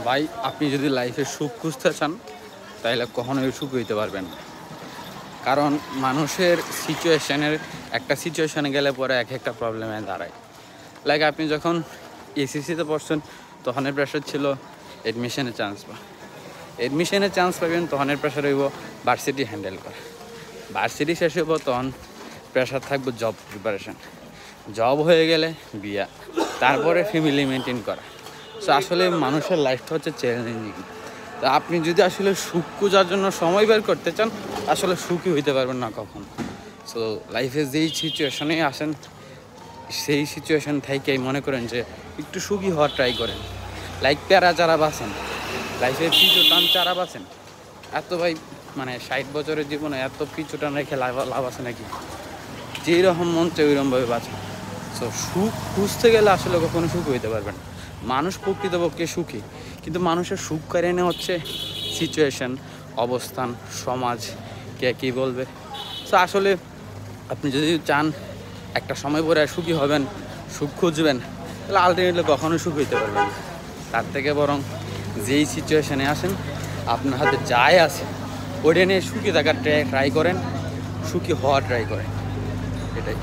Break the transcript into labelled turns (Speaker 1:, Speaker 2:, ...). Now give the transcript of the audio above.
Speaker 1: ভাই আপনি যদি লাইফে সুখ খুঁজতে চান তাহলে কখনোই সুখ হইতে পারবেন না। কারণ মানুষের একটা সিচুয়েশনে গেলে পরে এক একটা প্রবলেমে দাঁড়ায়। লাইক আপনি যখন এসএসসিতে পড়ছেন তখনের প্রেশার ছিল এডমিশনের চান্স পাবেন, তখনের প্রেশার হইব ভার্সিটি হ্যান্ডেল করা। ভার্সিটি শেষ হইব তখন প্রেশার থাকবে জব প্রিপারেশন, জব হয়ে গেলে বিয়া, তারপরে ফ্যামিলি মেনটেন করা। সো আসলে মানুষের লাইফটা হচ্ছে চ্যালেঞ্জিং। তো আপনি যদি আসলে সুখ খোঁজার জন্য সময় বের করতে চান আসলে সুখী হইতে পারবেন না কখন। সো লাইফে যেই সিচুয়েশনে আসেন সেই সিচুয়েশন থেকেই মনে করেন যে একটু সুখী হওয়ার ট্রাই করেন। লাইক প্যারা যারা বাঁচেন, লাইফে পিছু টান চারা বাঁচেন, এত ভাই মানে 60 বছরের জীবনে এত পিছু টান রেখে লাভ আছে নাকি? যেই রকম মন চাই ওইরকমভাবে বাঁচেন। সো সুখ খুঁজতে গেলে আসলে কখনো সুখ হইতে পারবেন। মানুষ প্রকৃতপক্ষে সুখী, কিন্তু মানুষের সুখ কারণে হচ্ছে সিচুয়েশন, অবস্থান, সমাজ, কে কী বলবে। সো আসলে আপনি যদি চান একটা সময় পরে সুখী হবেন, সুখ খুঁজবেন, তাহলে আলটিমেটলি কখনোই সুখ হইতে পারবেন না। তার থেকে বরং যেই সিচুয়েশানে আসেন আপনার হাতে যাই আছে ওইটা নিয়ে সুখী থাকার ট্রাই করেন, সুখী হওয়ার ট্রাই করেন, এটাই।